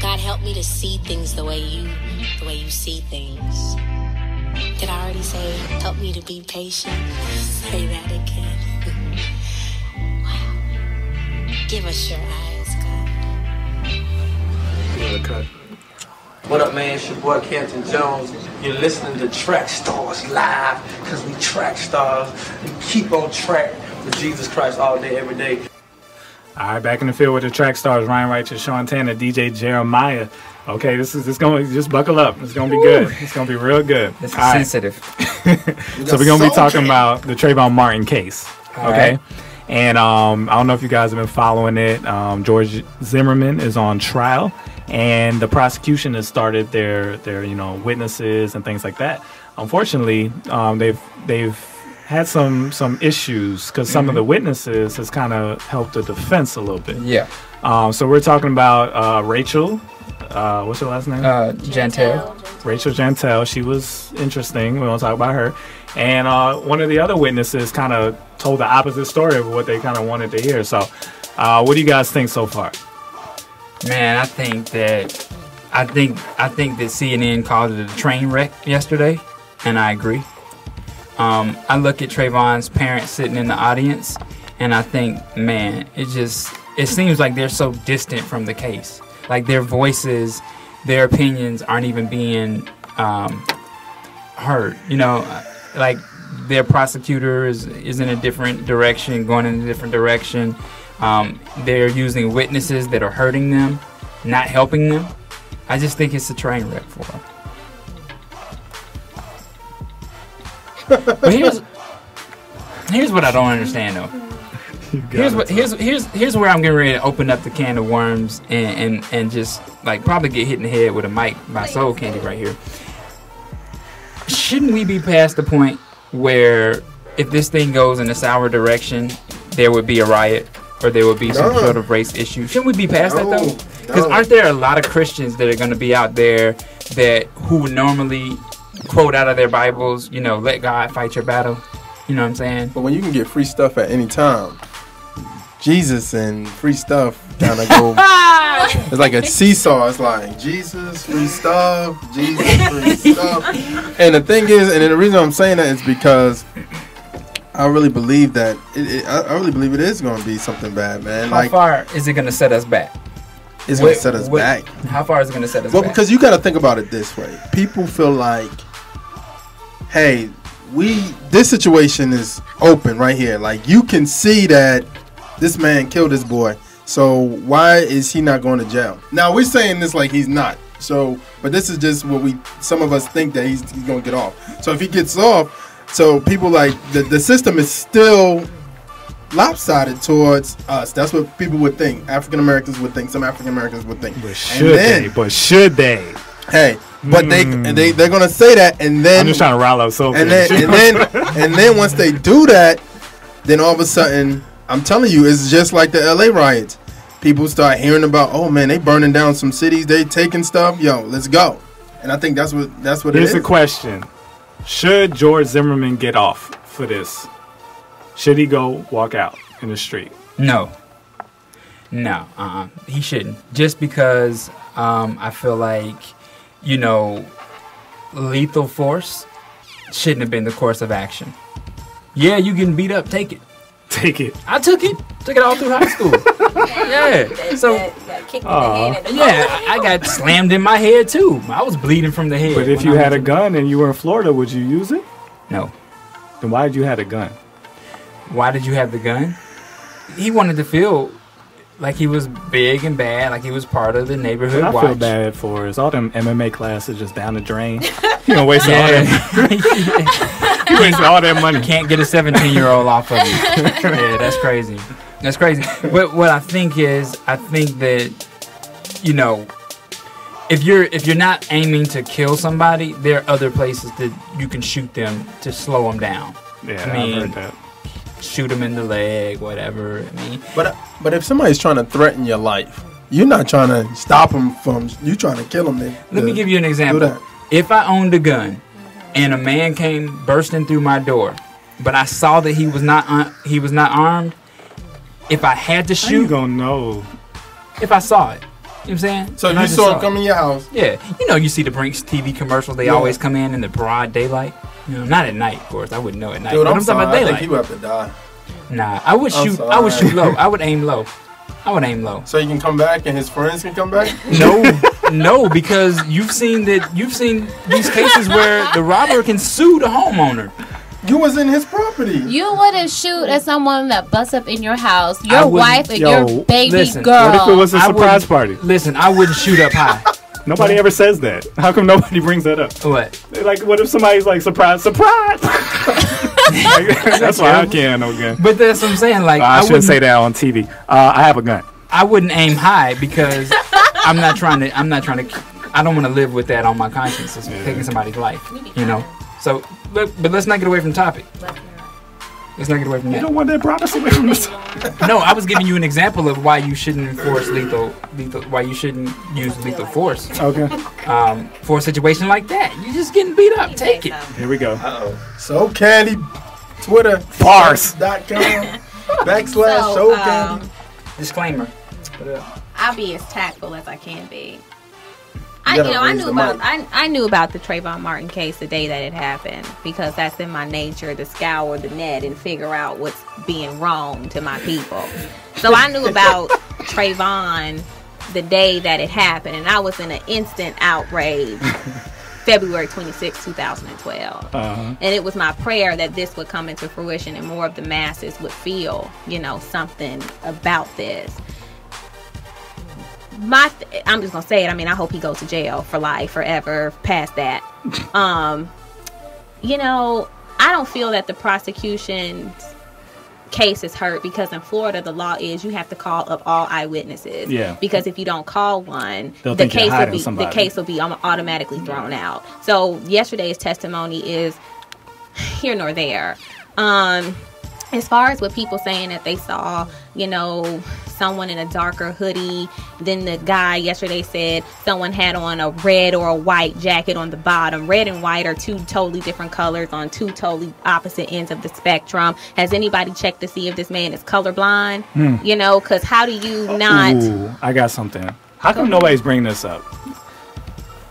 God, help me to see things the way you see things. Did I already say, help me to be patient? Say that again. Wow. Give us your eyes, God. What up, man? It's your boy, Canton Jones. You're listening to TRACKSTARZ live, because we track stars. We keep on track with Jesus Christ all day, every day. All right, back in the field with the TRACKSTARZ, Ryan Righteous, Sean Tanner, DJ Jeremiah. Okay, this is going to just buckle up. It's going to be good. It's going to be real good. This is sensitive. So we're going to be talking about the Trayvon Martin case. Okay. And I don't know if you guys have been following it. George Zimmerman is on trial, and the prosecution has started their witnesses and things like that. Unfortunately, they've had some issues because some of the witnesses has kind of helped the defense a little bit. Yeah. So we're talking about Rachel. What's her last name? Jantel. Rachel Jantel. She was interesting. We want to talk about her. And one of the other witnesses kind of told the opposite story of what they kind of wanted to hear. So what do you guys think so far? Man, I think that CNN called it a train wreck yesterday, and I agree. I look at Trayvon's parents sitting in the audience, and I think, man, it seems like they're so distant from the case. Like their voices, their opinions aren't even being heard. You know, like their prosecutor is in a different direction, going in a different direction. They're using witnesses that are hurting them, not helping them. I just think it's a train wreck for them. But here's what I don't understand though. Here's where I'm getting ready to open up the can of worms and just like probably get hit in the head with a mic by Soul Candy right here. Shouldn't we be past the point where if this thing goes in a sour direction, there would be a riot or there would be some sort of race issue? Shouldn't we be past that though? Because aren't there a lot of Christians that are going to be out there who would normally quote out of their Bibles, let God fight your battle? You know what I'm saying? But when you can get free stuff at any time, Jesus and free stuff kind of go. It's like a seesaw. It's like Jesus, free stuff, Jesus, free stuff. And the thing is, and the reason I'm saying that is because I really believe that I really believe it is going to be something bad, man. How far is it going to set us back? It's going to set us back. How far is it going to set us back? Well, because you got to think about it this way. People feel like, hey, this situation is open right here. Like you can see that this man killed his boy. So why is he not going to jail? Now we're saying this like he's not. So, but this is just what some of us think that he's going to get off. So if he gets off, so people like the system is still lopsided towards us. That's what people would think. African Americans would think. Some African Americans would think. But should they? Hey, but they're gonna say that, and then I'm just trying to rile up so. And then once they do that, then all of a sudden, I'm telling you, it's just like the LA riots. People start hearing about, oh man, they burning down some cities, they taking stuff. Yo, let's go. And I think that's what it is. Here's the question: should George Zimmerman get off for this? Should he go walk out in the street? No, he shouldn't. Just because I feel like, lethal force shouldn't have been the course of action. Yeah, you getting beat up, take it. Take it. I took it. Took it all through high school. Yeah. So, kicked in the head. I got slammed in my head too. I was bleeding from the head. But if you had a gun and you were in Florida, would you use it? No. Then why did you have a gun? Why did you have the gun? He wanted to feel like he was big and bad, like he was part of the neighborhood watch. I feel bad for all them MMA classes just down the drain. You gonna waste all that. You wasted all that money. Can't get a 17-year-old off of you. Yeah, that's crazy. That's crazy. But what I think that if you're not aiming to kill somebody, there are other places that you can shoot them to slow them down. Yeah, I've heard that. Shoot them in the leg, whatever. But if somebody's trying to threaten your life, you're not trying to stop them from. You trying to kill them. Let me give you an example. If I owned a gun and a man came bursting through my door, but I saw that he was not armed, if I had to shoot, how you gonna know? If I saw it, what I'm saying? So And I you just saw him come in your house? Yeah. You know, you see the Brinks TV commercials. They always come in the broad daylight. You know, not at night, of course. I wouldn't know at night. Dude, but I'm sorry. talking about I daylight. think you have to die. Nah, I would shoot. I would shoot low. I would aim low. I would aim low. So you can come back and his friends can come back? No, because you've seen these cases where the robber can sue the homeowner. You was in his property. You wouldn't shoot at someone that busts up in your house, your wife and yo, your baby listen, girl. What if it was a surprise party? Listen, I wouldn't shoot up high. Nobody ever says that. How come nobody brings that up? What? Like, what if somebody's like, surprise, surprise? That's why I can't no gun. But that's what I'm saying. Like, I shouldn't say that on TV. I have a gun. I wouldn't aim high because I'm not trying to. I don't want to live with that on my conscience. It's taking somebody's life. You know. So, but let's not get away from the topic. Let's not get away from that. You don't want that brought us away from this. No, I was giving you an example of why you shouldn't enforce lethal. Why you shouldn't use lethal force. Okay. For a situation like that, you're just getting beat up. Take it. Here we go. So Candy, Twitter, Farce.com /So Candy. Disclaimer. I'll be as tactful as I can be. You I gotta raise knew the about mic. I knew about the Trayvon Martin case the day that it happened because that's in my nature to scour the net and figure out what's being wrong to my people. So I knew about Trayvon the day that it happened, and I was in an instant outrage. February 26, 2012. And it was my prayer that this would come into fruition and more of the masses would feel, something about this. I'm just gonna say it. I mean, I hope he goes to jail for life, forever, past that. I don't feel that the prosecution's case is hurt because in Florida the law is you have to call up all eyewitnesses. Yeah. Because if you don't call one, They'll the think you're hiding case somebody. will be automatically thrown out. So yesterday's testimony is here nor there. As far as what people saying that they saw, someone in a darker hoodie, then the guy yesterday said someone had on a red or a white jacket on the bottom. Red and white are two totally different colors on two totally opposite ends of the spectrum. Has anybody checked to see if this man is colorblind? Because how do you not... Ooh, I got something. How come nobody's bringing this up?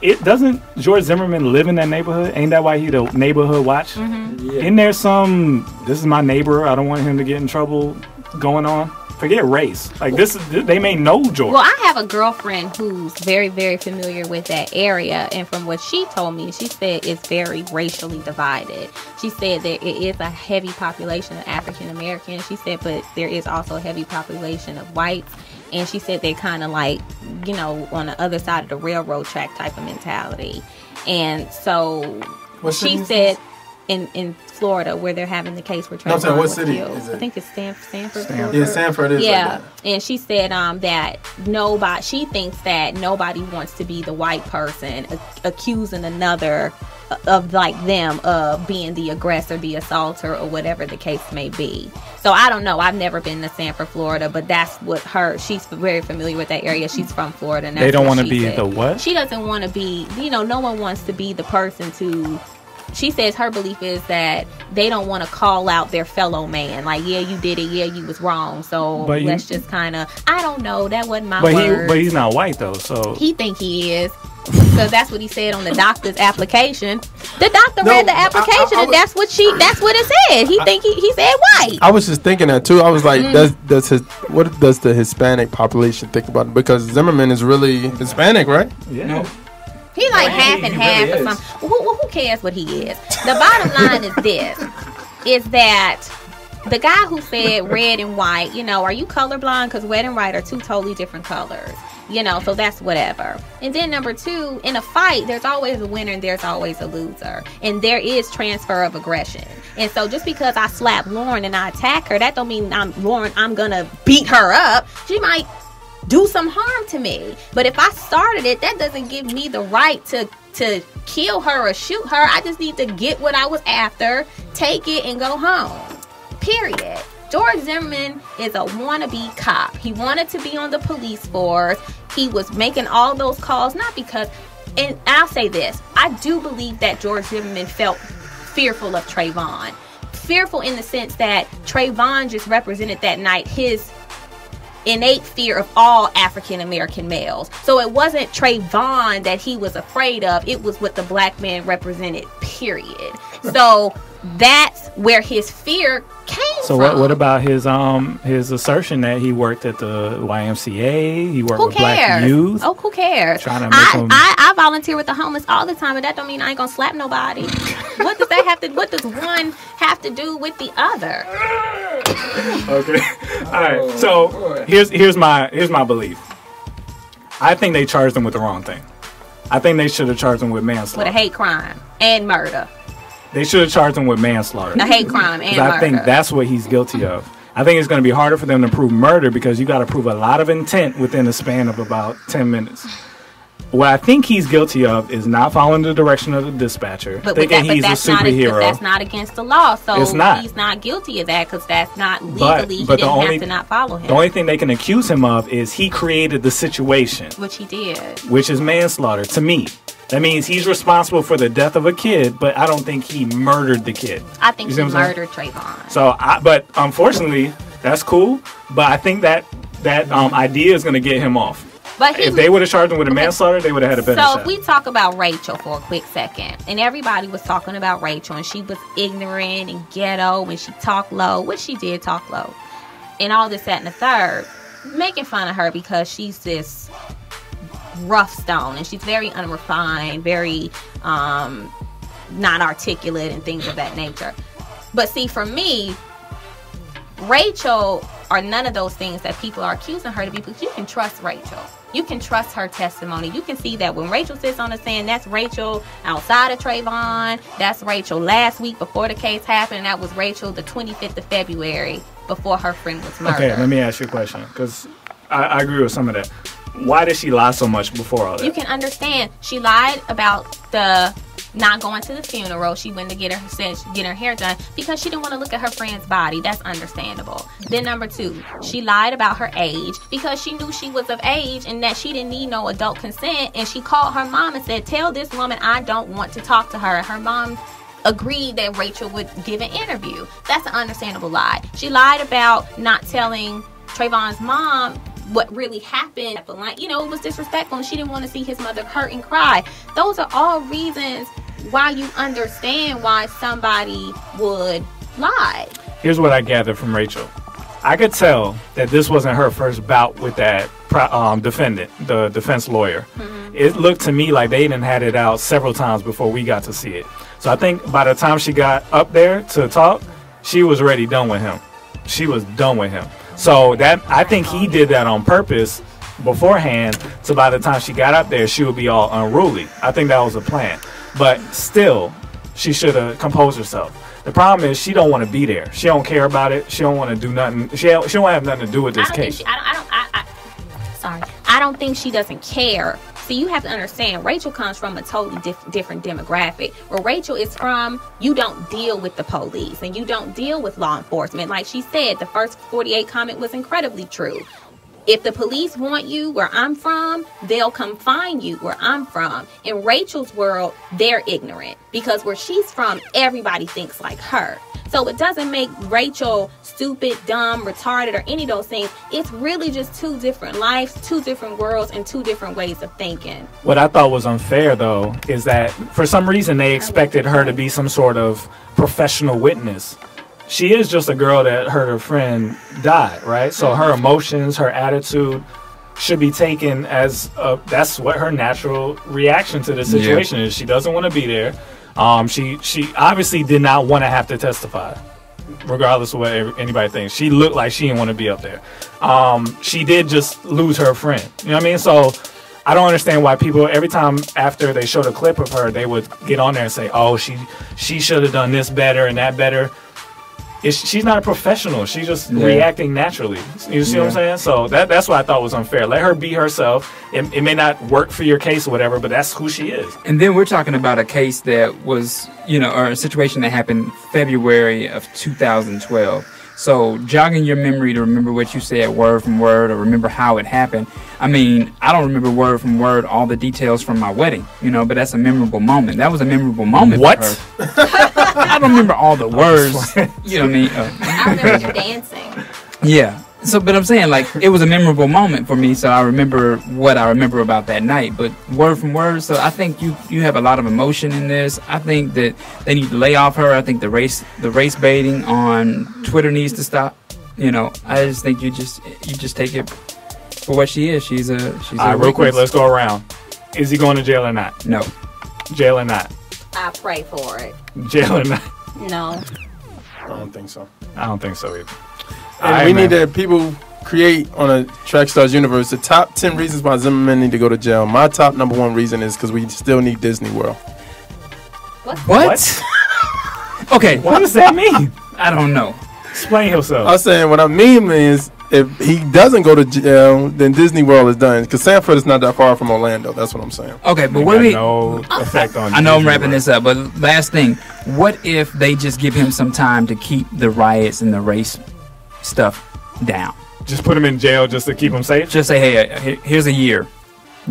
It doesn't George Zimmerman live in that neighborhood? Ain't that why he the neighborhood watch? Mm-hmm. Yeah. Isn't there some, this is my neighbor, I don't want him to get in trouble going on? Forget race. Like they may know George. Well, I have a girlfriend who's very, very familiar with that area, and from what she told me, she said it's very racially divided. She said that it is a heavy population of African Americans. She said, but there is also a heavy population of whites, and she said they're kind of like, on the other side of the railroad track type of mentality. And so she said in Florida, where they're having the case where Trayvon was killed. Is it? I think it's Sanford. Yeah, Sanford is. Yeah, like that. and she said that she thinks that nobody wants to be the white person accusing another of like them of being the aggressor, the assaulter, or whatever the case may be. So I don't know. I've never been to Sanford, Florida, but that's what she's very familiar with that area. She's from Florida. And that's they don't want to be said. the what? She doesn't want to be, no one wants to be the person to... She says her belief is that they don't want to call out their fellow man. Like, yeah, you did it. Yeah, you was wrong. So let's just kind of... I don't know. That wasn't my word. But he's not white, though, so... He think he is. Because that's what he said on the doctor's application. The doctor read the application, and that's what it said. He said white. I was just thinking that too. I was like, what does the Hispanic population think about it? Because Zimmerman is really Hispanic, right? Yeah. No. He like half and half or something. Who cares what he is? The bottom line is this: is that the guy who said red and white, are you colorblind? Because red and white are two totally different colors. So that's whatever. And then number two, in a fight, there's always a winner and there's always a loser. And there is transfer of aggression. And so just because I slap Lauren and I attack her, that don't mean I'm gonna beat her up. She might do some harm to me. But if I started it, that doesn't give me the right to kill her or shoot her. I just need to get what I was after, take it, and go home. Period. George Zimmerman is a wannabe cop. He wanted to be on the police force. He was making all those calls, not because... And I'll say this. I do believe that George Zimmerman felt fearful of Trayvon. Fearful in the sense that Trayvon just represented that night his innate fear of all African American males. So it wasn't Trayvon that he was afraid of. It was what the black man represented, period. So that's where his fear came so from. what about his assertion that he worked at the YMCA, he worked with black youth? Oh, who cares? Trying to make I volunteer with the homeless all the time, but that don't mean I ain't gonna slap nobody. What does that have to? What does one have to do with the other? Okay. All right. So here's my belief. I think they charged him with the wrong thing. I think they should have charged him with manslaughter. With a hate crime and murder. They should have charged him with manslaughter. A hate crime and murder. I think that's what he's guilty of. I think it's going to be harder for them to prove murder because you got to prove a lot of intent within a span of about 10 minutes. What I think he's guilty of is not following the direction of the dispatcher, thinking he's a superhero. That's not against the law, so it's not. He's not guilty of that because that's not legally. But he didn't have to not follow him. The only thing they can accuse him of is he created the situation. Which he did. Which is manslaughter, to me. That means he's responsible for the death of a kid, but I don't think he murdered the kid. I think he murdered Trayvon. So, but unfortunately, that's cool. But I think that idea is going to get him off. But if they would have charged him with a manslaughter, they would have had a better shot. So if we talk about Rachel for a quick second, and everybody was talking about Rachel, and she was ignorant and ghetto, and she talked low, which she did talk low, and all this, that, and the third, making fun of her because she's this rough stone, and she's very unrefined, very not articulate, and things of that nature. But see, for me, Rachel are none of those things that people are accusing her to be, because you can trust Rachel. You can trust her testimony. You can see that when Rachel sits on the stand, that's Rachel outside of Trayvon. That's Rachel last week before the case happened. And that was Rachel the 25th of February before her friend was murdered. Okay, let me ask you a question, because I agree with some of that. Why did she lie so much before all that? You can understand. She lied about the not going to the funeral. She went to get her hair done because she didn't want to look at her friend's body. That's understandable. Then number two, she lied about her age because she knew she was of age and that she didn't need no adult consent. And she called her mom and said, "Tell this woman I don't want to talk to her." And her mom agreed that Rachel would give an interview. That's an understandable lie. She lied about not telling Trayvon's mom what really happened. But like, it was disrespectful and she didn't want to see his mother hurt and cry. Those are all reasons why you understand why somebody would lie. Here's what I gathered from Rachel. I could tell that this wasn't her first bout with that defendant, the defense lawyer. Mm-hmm. It looked to me like they didn't had it out several times before we got to see it. So I think by the time she got up there to talk, she was already done with him. She was done with him. So I think he did that on purpose beforehand. So by the time she got up there, she would be all unruly. I think that was the plan. But still, she should have composed herself. The problem is she don't want to be there. She don't care about it. She don't want to do nothing. She don't have nothing to do with this case. I don't think she doesn't care. See, you have to understand, Rachel comes from a totally different demographic. Where Rachel is from, you don't deal with the police and you don't deal with law enforcement. Like she said, the first 48 comment was incredibly true. If the police want you where I'm from, they'll come find you where I'm from. In Rachel's world, they're ignorant because where she's from, everybody thinks like her. So it doesn't make Rachel stupid, dumb, retarded, or any of those things. It's really just two different lives, two different worlds, and two different ways of thinking. What I thought was unfair, though, is that for some reason they expected her to be some sort of professional witness. She is just a girl that heard her friend died, right? So her emotions, her attitude should be taken as that's what her natural reaction to the situation is. She doesn't want to be there. She obviously did not want to have to testify, regardless of what anybody thinks. She looked like she didn't want to be up there. She did just lose her friend. You know what I mean? So I don't understand why people, every time after they showed a clip of her, they would get on there and say, "Oh, she should have done this better and that better." She's not a professional. She's just reacting naturally. You see what I'm saying? So that's what I thought was unfair. Let her be herself. It may not work for your case or whatever, but that's who she is. And then we're talking about a case that was, or a situation that happened February of 2012. So jogging your memory to remember what you said word from word or remember how it happened. I mean, I don't remember word from word all the details from my wedding, but that's a memorable moment. That was a memorable moment for her. I don't remember all the words, you know what I mean? I remember you dancing. Yeah. So, but I'm saying, like, it was a memorable moment for me, so I remember what I remember about that night. But word from word, so I think you have a lot of emotion in this. I think that they need to lay off her. I think the race baiting on Twitter needs to stop. You know, I just think you just take it for what she is. She's a. All right, real quick, let's go around. Is he going to jail or not? No. Jail or not? I pray for it. Jail or not? No. I don't think so. I don't think so either. And we need to people create on a TRACKSTARZ universe the top 10 reasons why Zimmerman need to go to jail. My top number 1 reason is because we still need Disney World. What? Okay. What does that mean? I don't know. Explain yourself. I'm saying what I mean is if he doesn't go to jail, then Disney World is done. Because Sanford is not that far from Orlando. That's what I'm saying. Okay, but what do we... No effect on I know I'm Disney wrapping World. this up, but last thing. What if they just give him some time to keep the riots and the race stuff down? Just put him in jail just to keep him safe? Just say, hey, here's a year.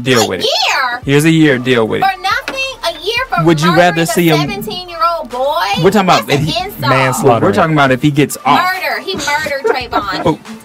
Deal with it. Year? Here's a year. Deal with it. For nothing? A year for Would you rather murdering see a him- 17-year-old boy? We're talking about That's if an he- insult. manslaughter. We're talking about if he gets off. Murder. He murdered Trayvon. Oh.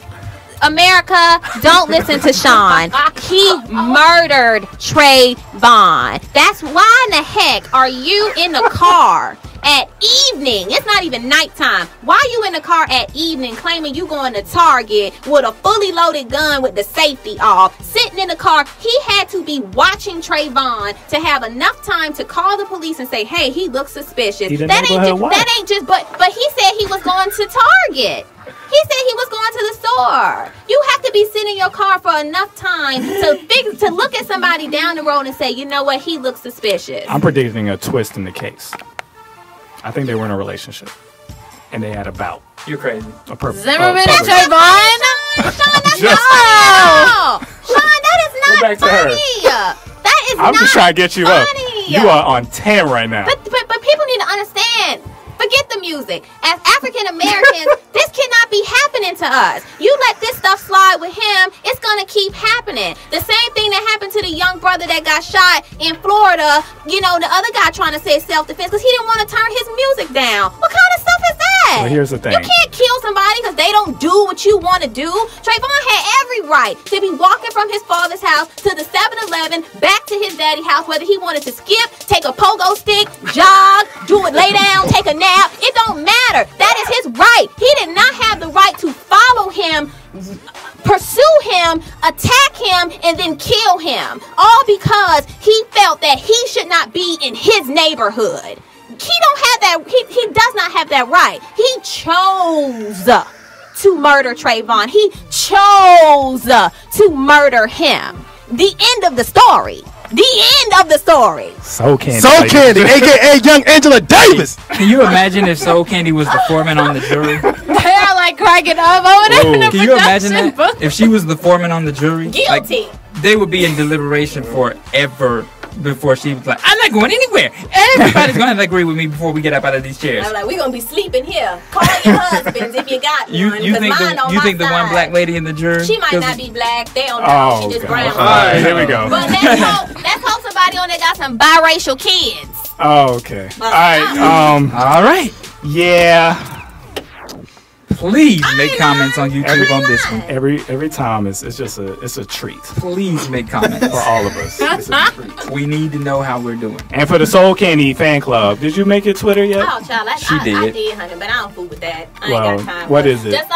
America, don't listen to Sean. He murdered Trayvon. That's why in the heck are you in the car at evening? It's not even nighttime. Why are you in the car at evening claiming you going to Target with a fully loaded gun with the safety off? Sitting in the car, he had to be watching Trayvon to have enough time to call the police and say, hey, he looks suspicious. That ain't just, but he said he was going to Target. He said he was going to the store. You have to be sitting in your car for enough time to look at somebody down the road and say, you know what, he looks suspicious. I'm predicting a twist in the case. I think they were in a relationship. And they had a bout. You're crazy. A purpose. Zimmerman and Trayvon? Sean, that's Just- no. Sean, that is not Go back to her. funny. That is I'm not just trying to get you up. funny. You are on 10 right now. But people need to understand. Forget the music. As African Americans, this cannot be happening to us. You let this stuff slide with him, it's gonna keep happening. The same thing that happened to the young brother that got shot in Florida. You know, the other guy trying to say self-defense because he didn't want to turn his music down. What kind of stuff is that? Well, here's the thing. You can't kill somebody because they don't do what you want to do. Trayvon had every right to be walking from his father's house to the 7-Eleven, back to his daddy's house, whether he wanted to skip, take a pogo stick, jog, do it, lay down, take a nap. It don't matter. That is his right. He did not have the right to follow him, pursue him, attack him, and then kill him. All because he felt that he should not be in his neighborhood. He don't have that. He does not have that right. He chose to murder Trayvon. He chose to murder him. The end of the story. The end of the story. Soul Candy. Soul Candy, a.k.a. Young Angela Davis. Can you imagine if Soul Candy was the foreman on the jury? They're like cracking up over there in the Can you imagine production that? booth. If she was the foreman on the jury? Guilty. Like, they would be in deliberation forever before she was like, I'm not going anywhere. Everybody's going to agree with me before we get up out of these chairs. I'm like, we're going to be sleeping here. Call your husbands if you got one. You think mine the one black lady in the jury? She might not be black. They don't know. She just brown. All right, here we go. But let's hope somebody on there got some biracial kids. Oh, okay. All right. All right. Yeah. Please make comments on YouTube on this one. Every time it's a treat Please make comments. for all of us. It's a treat. We need to know how we're doing. And for the Soul Candy fan club, did you make your Twitter yet? Oh, child, I did, honey, but I don't fool with that. I ain't got time. What is it? Just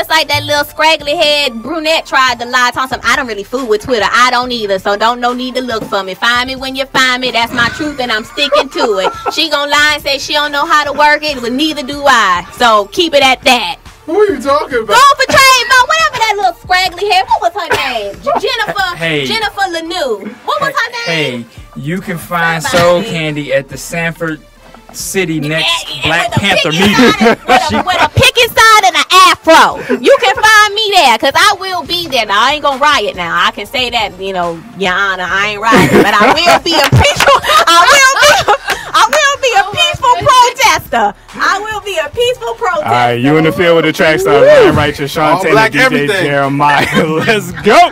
like that little scraggly head brunette tried to lie. Talking something. I don't really fool with Twitter. I don't either. So no need to look for me. Find me when you find me. That's my truth, and I'm sticking to it. She gonna lie and say she don't know how to work it, but neither do I. So keep it at that. Who are you talking about? Go for Trayvon, whatever that little scraggly head. What was her name? Jennifer Lanu. What was her name? Hey, you can find Soul Candy at the Sanford City next Black Panther meeting. With a picket sign and an afro. You can find me there, because I will be there. Now, I ain't going to riot now. I can say that, Your Honor, I ain't rioting. But I will be a peaceful, I will be a peaceful protester. I will be a peaceful protester. All right, you in the field with the TRACKSTARZ. Ryan Righteous, Sean All Taylor, black DJ everything. Jeremiah. Let's go.